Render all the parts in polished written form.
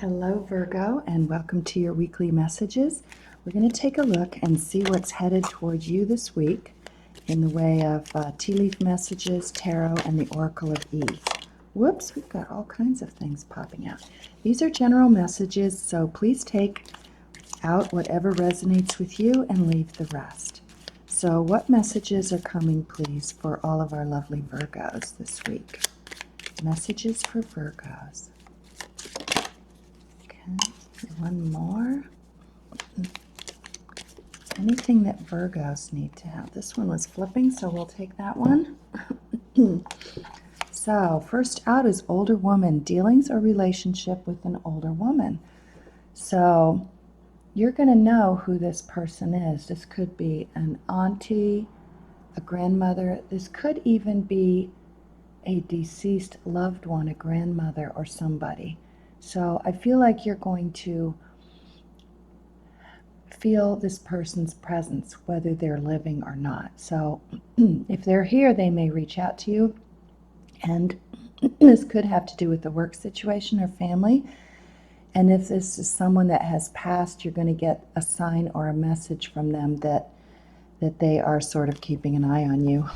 Hello, Virgo, and welcome to your weekly messages. We're going to take a look and see what's headed towards you this week in the way of tea leaf messages, tarot, and the Oracle of Eve. Whoops, we've got all kinds of things popping out. These are general messages, so please take out whatever resonates with you and leave the rest. So what messages are coming, please, for all of our lovely Virgos this week? Messages for Virgos. One more. Anything that Virgos need to have. This one was flipping, so we'll take that one. So, first out is older woman, dealings or relationship with an older woman. So, you're going to know who this person is. This could be an auntie, a grandmother. This could even be a deceased loved one, a grandmother or somebody. So I feel like you're going to feel this person's presence, whether they're living or not. So if they're here, they may reach out to you. And this could have to do with the work situation or family. And if this is someone that has passed, you're going to get a sign or a message from them that they are sort of keeping an eye on you.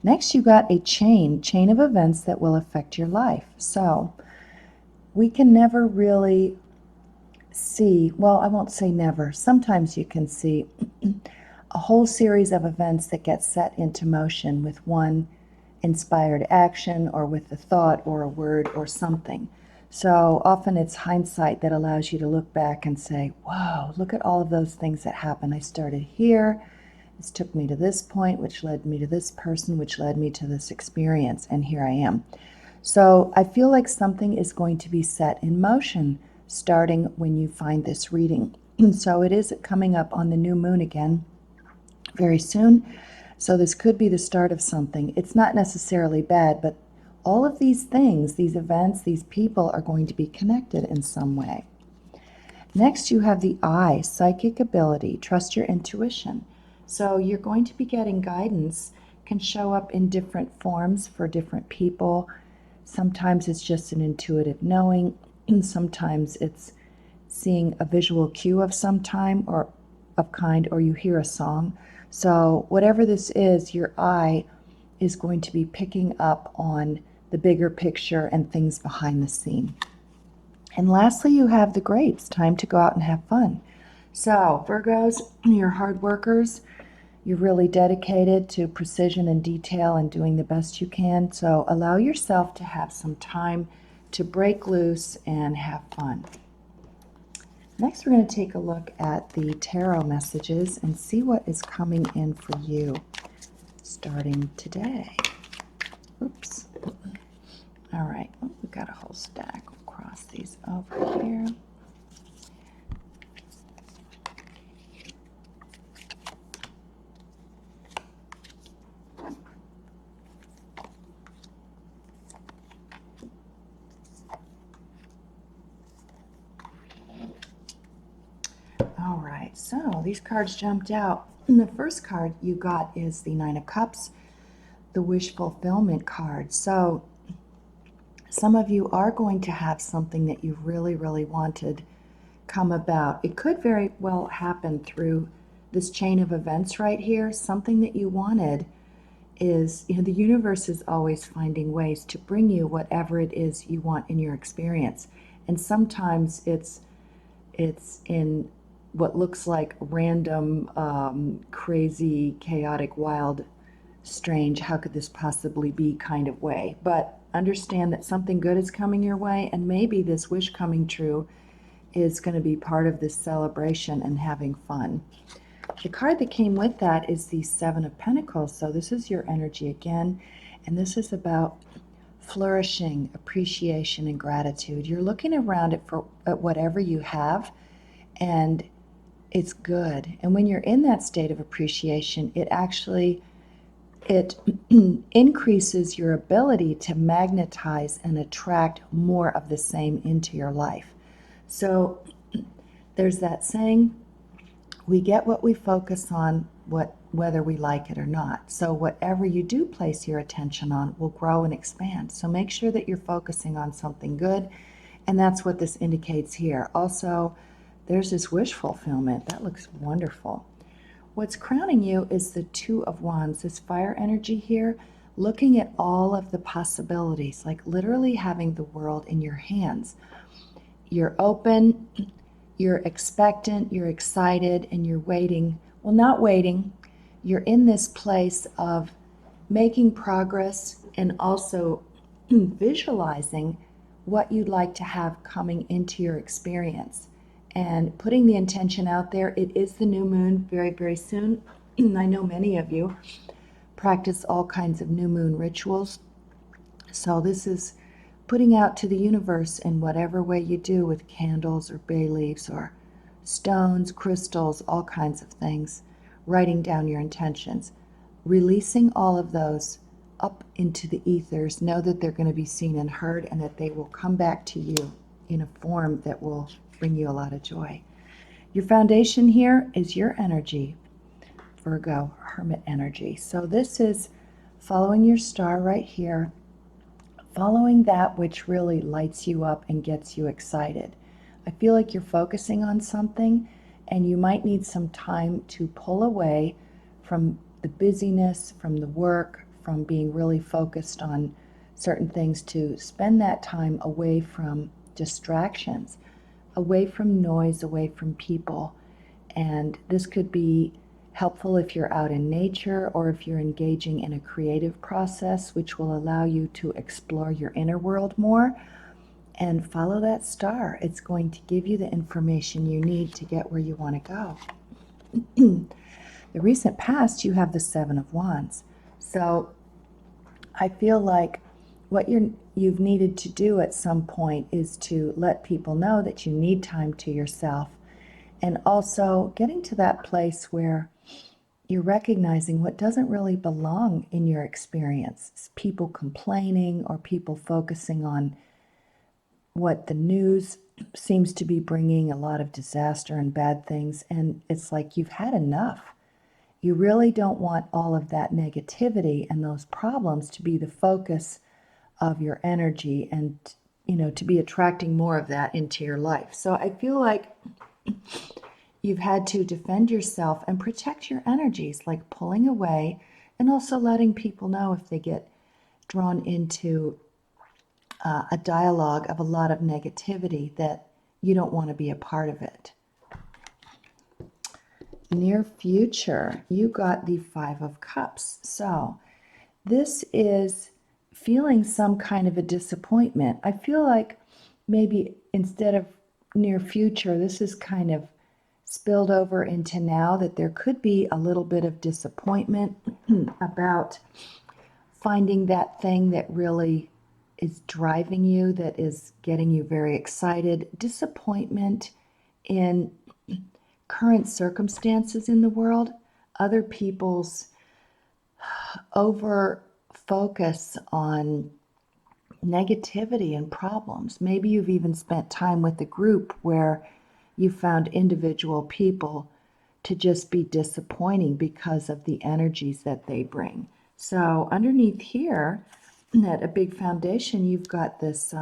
Next, you got a chain of events that will affect your life. So we can never really see, well, I won't say never. Sometimes you can see a whole series of events that get set into motion with one inspired action or with a thought or a word or something. So often it's hindsight that allows you to look back and say, wow, look at all of those things that happened. I started here. This took me to this point, which led me to this person, which led me to this experience, and here I am. So I feel like something is going to be set in motion starting when you find this reading. So it is coming up on the new moon again very soon. So this could be the start of something. It's not necessarily bad, but all of these things, these events, these people are going to be connected in some way. Next, you have the eye, psychic ability, trust your intuition. So you're going to be getting guidance, can show up in different forms for different people. Sometimes it's just an intuitive knowing, and sometimes it's seeing a visual cue of some time or of kind, or you hear a song. So whatever this is, your eye is going to be picking up on the bigger picture and things behind the scene. And lastly, you have the grapes, time to go out and have fun. So Virgos, you're hard workers. You're really dedicated to precision and detail and doing the best you can. So allow yourself to have some time to break loose and have fun. Next, we're going to take a look at the tarot messages and see what is coming in for you starting today. Oops. All right. Oh, we've got a whole stack. We'll cross these over here. All right, so these cards jumped out. And the first card you got is the Nine of Cups, the wish fulfillment card. So some of you are going to have something that you really, really wanted come about. It could very well happen through this chain of events right here. Something that you wanted is, the universe is always finding ways to bring you whatever it is you want in your experience. And sometimes it's in what looks like random, crazy, chaotic, wild, strange, how could this possibly be kind of way. But understand that something good is coming your way, and maybe this wish coming true is going to be part of this celebration and having fun. The card that came with that is the Seven of Pentacles. So this is your energy again, and this is about flourishing, appreciation, and gratitude. You're looking around at whatever you have, and it's good. And when you're in that state of appreciation, it increases your ability to magnetize and attract more of the same into your life. So there's that saying, we get what we focus on, whether we like it or not. So whatever you do place your attention on will grow and expand. So make sure that you're focusing on something good And that's what this indicates here. Also, there's this wish fulfillment. That looks wonderful. What's crowning you is the Two of Wands, this fire energy here, looking at all of the possibilities, like literally having the world in your hands. You're open, you're expectant, you're excited, and you're waiting. Well, not waiting. You're in this place of making progress and also visualizing what you'd like to have coming into your experience and putting the intention out there. It is the new moon very, very soon. I know many of you practice all kinds of new moon rituals. So this is putting out to the universe in whatever way you do, with candles or bay leaves or stones, crystals, all kinds of things, writing down your intentions, releasing all of those up into the ethers. Know that they're going to be seen and heard, and that they will come back to you in a form that will bring you a lot of joy. Your foundation here is your energy, Virgo, Hermit energy. So this is following your star right here, following that which really lights you up and gets you excited. I feel like you're focusing on something, and you might need some time to pull away from the busyness, from the work, from being really focused on certain things, to spend that time away from distractions, away from noise, away from people. And this could be helpful if you're out in nature, or if you're engaging in a creative process, which will allow you to explore your inner world more and follow that star. It's going to give you the information you need to get where you want to go. The recent past, you have the Seven of Wands. So I feel like what you've needed to do at some point is to let people know that you need time to yourself, and also getting to that place where you're recognizing what doesn't really belong in your experience. It's people complaining, or people focusing on what the news seems to be bringing, a lot of disaster and bad things. And it's like you've had enough. You really don't want all of that negativity and those problems to be the focus of your energy, and to be attracting more of that into your life. So I feel like you've had to defend yourself and protect your energies, like pulling away, and also letting people know if they get drawn into a dialogue of a lot of negativity, that you don't want to be a part of it. Near future, you got the Five of Cups. So this is feeling some kind of a disappointment. I feel like maybe instead of near future, this is kind of spilled over into now, that there could be a little bit of disappointment about finding that thing that really is driving you, that is getting you very excited. Disappointment in current circumstances in the world, other people's over focus on negativity and problems. Maybe you've even spent time with a group where you found individual people to just be disappointing because of the energies that they bring. So underneath here, at a big foundation, you've got this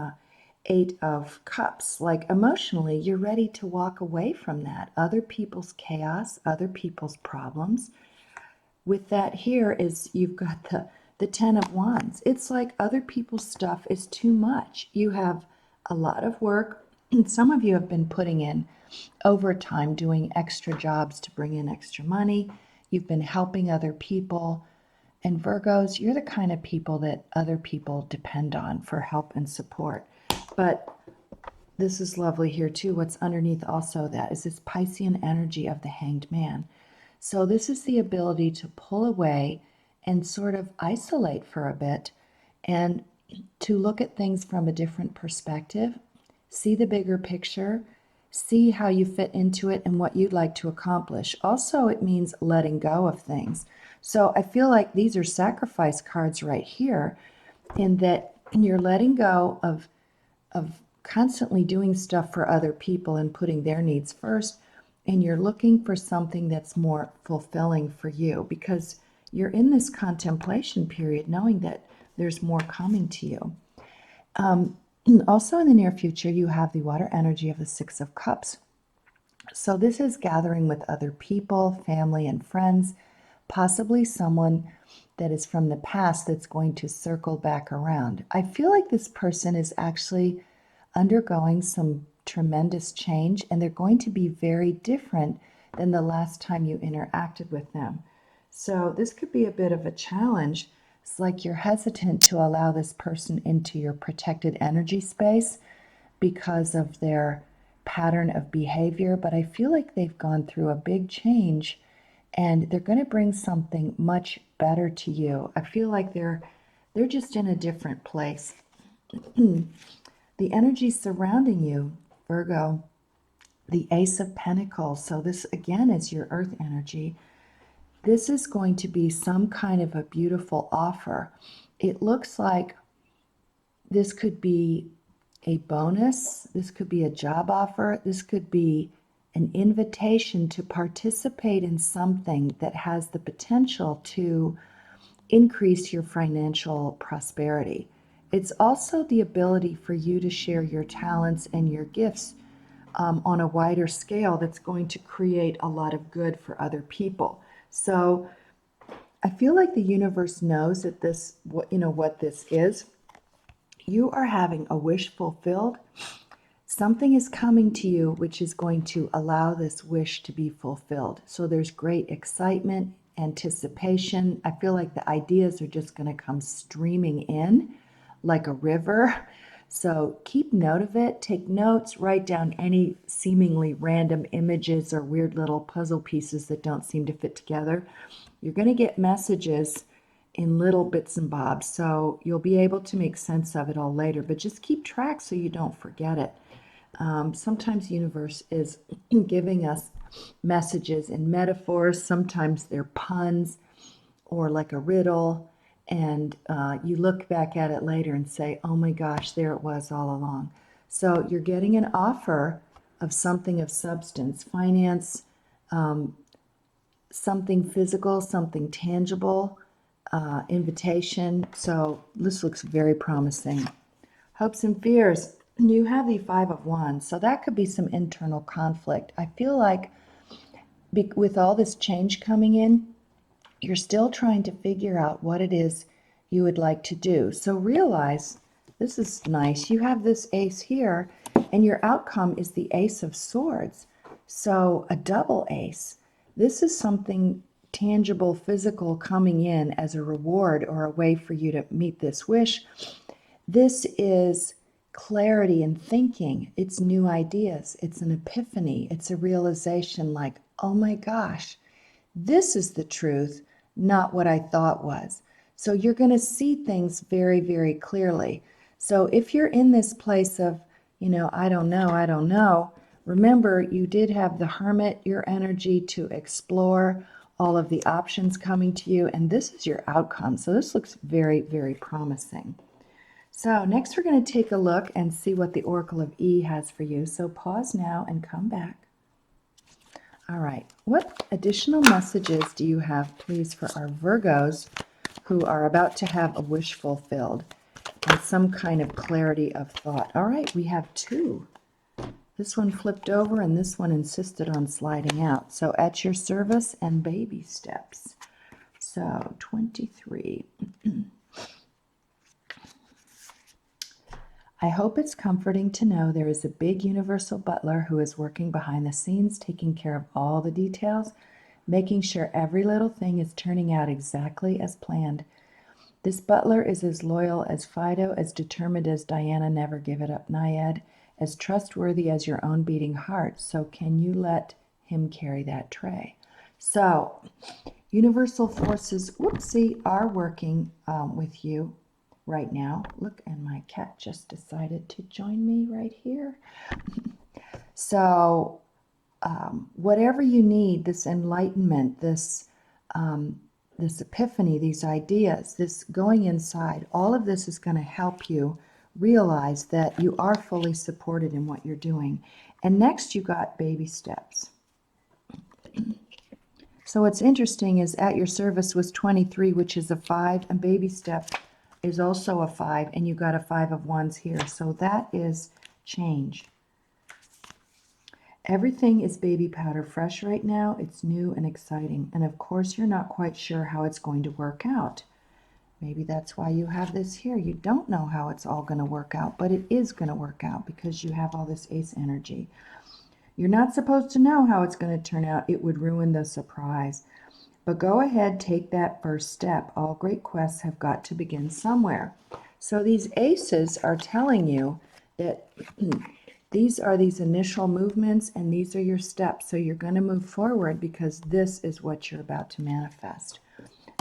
Eight of Cups. Like emotionally, you're ready to walk away from that. Other people's chaos, other people's problems. With that here is you've got the Ten of Wands. It's like other people's stuff is too much. You have a lot of work. Some of you have been putting in overtime, doing extra jobs to bring in extra money. You've been helping other people. And Virgos, you're the kind of people that other people depend on for help and support. But this is lovely here too. What's underneath also that is this Piscean energy of the Hanged Man. So this is the ability to pull away and sort of isolate for a bit, and to look at things from a different perspective, see the bigger picture, see how you fit into it and what you'd like to accomplish. Also, it means letting go of things. So I feel like these are sacrifice cards right here, in that you're letting go of constantly doing stuff for other people and putting their needs first, and you're looking for something that's more fulfilling for you, because you're in this contemplation period knowing that there's more coming to you. Also in the near future, you have the water energy of the Six of Cups. So this is gathering with other people, family and friends, possibly someone that is from the past that's going to circle back around. I feel like this person is actually undergoing some tremendous change, and they're going to be very different than the last time you interacted with them. So this could be a bit of a challenge. It's like you're hesitant to allow this person into your protected energy space because of their pattern of behavior, but I feel like they've gone through a big change and they're going to bring something much better to you. I feel like they're just in a different place. The energy surrounding you, Virgo, the Ace of Pentacles. So this again is your earth energy. This is going to be some kind of a beautiful offer. It looks like this could be a bonus, this could be a job offer, this could be an invitation to participate in something that has the potential to increase your financial prosperity. It's also the ability for you to share your talents and your gifts on a wider scale that's going to create a lot of good for other people. So I feel like the universe knows that this, what this is. You are having a wish fulfilled. Something is coming to you which is going to allow this wish to be fulfilled. So there's great excitement, anticipation. I feel like the ideas are just going to come streaming in like a river. So keep note of it, take notes, write down any seemingly random images or weird little puzzle pieces that don't seem to fit together. You're going to get messages in little bits and bobs, so you'll be able to make sense of it all later, but just keep track so you don't forget it. Sometimes the universe is giving us messages in metaphors, sometimes they're puns or like a riddle, and you look back at it later and say, oh my gosh, there it was all along. So you're getting an offer of something of substance, finance, something physical, something tangible, invitation. So this looks very promising. Hopes and fears. You have the Five of Wands, so that could be some internal conflict. I feel like with all this change coming in, you're still trying to figure out what it is you would like to do. So realize, this is nice, you have this ace here, and your outcome is the Ace of Swords. So a double ace. This is something tangible, physical coming in as a reward or a way for you to meet this wish. This is clarity and thinking. It's new ideas. It's an epiphany. It's a realization like, oh my gosh, this is the truth, not what I thought was. So you're going to see things very, very clearly. So if you're in this place of, I don't know, remember you did have the Hermit, your energy to explore all of the options coming to you, and this is your outcome. So this looks very, very promising. So next we're going to take a look and see what the Oracle of E has for you. So pause now and come back. All right, what additional messages do you have, please, for our Virgos who are about to have a wish fulfilled and some kind of clarity of thought? All right, we have two. This one flipped over and this one insisted on sliding out. So at your service and baby steps. So 23. I hope it's comforting to know there is a big universal butler who is working behind the scenes, taking care of all the details, making sure every little thing is turning out exactly as planned. This butler is as loyal as Fido, as determined as Diana, never give it up Naiad, as trustworthy as your own beating heart. So can you let him carry that tray? So universal forces, whoopsie, are working with you right now. Look, and my cat just decided to join me right here. So whatever you need, this enlightenment, this epiphany, these ideas, this going inside, all of this is going to help you realize that you are fully supported in what you're doing. And next you got baby steps. So what's interesting is at your service was 23, which is a 5, and baby step is also a 5, and you got a 5 of Wands here. So that is change. Everything is baby powder fresh right now. It's new and exciting. And of course, you're not quite sure how it's going to work out. Maybe that's why you have this here. You don't know how it's all going to work out, but it is going to work out because you have all this ace energy. You're not supposed to know how it's going to turn out. It would ruin the surprise. But go ahead, take that first step. All great quests have got to begin somewhere. So these aces are telling you that these are these initial movements and these are your steps. So you're going to move forward because this is what you're about to manifest.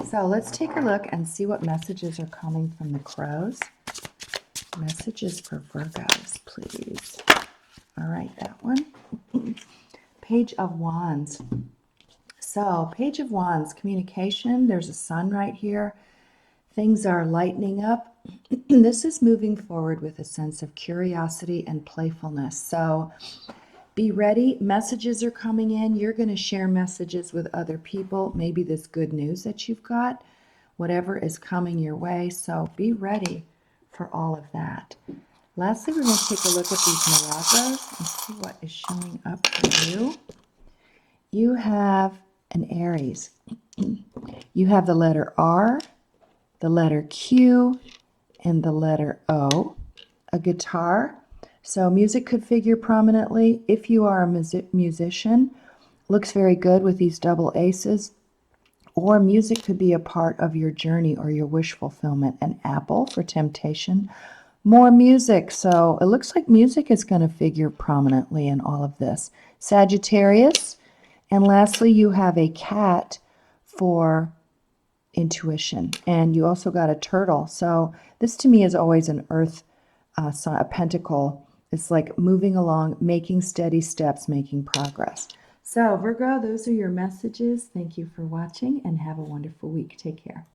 So let's take a look and see what messages are coming from the crows. Messages for Virgos, please. All right, that one. Page of Wands. So, Page of Wands, communication. There's a sun right here. Things are lightening up. This is moving forward with a sense of curiosity and playfulness. So, be ready. Messages are coming in. You're going to share messages with other people. Maybe this good news that you've got, whatever is coming your way. So, be ready for all of that. Lastly, we're going to take a look at these Milagros and see what is showing up for you. You have an Aries. You have the letter R, the letter Q, and the letter O. A guitar. So music could figure prominently. If you are a musician, looks very good with these double aces. Or music could be a part of your journey or your wish fulfillment. An apple for temptation. More music. So it looks like music is going to figure prominently in all of this. Sagittarius. And lastly, you have a cat for intuition. And you also got a turtle. So this to me is always an earth sign, a pentacle. It's like moving along, making steady steps, making progress. So Virgo, those are your messages. Thank you for watching and have a wonderful week. Take care.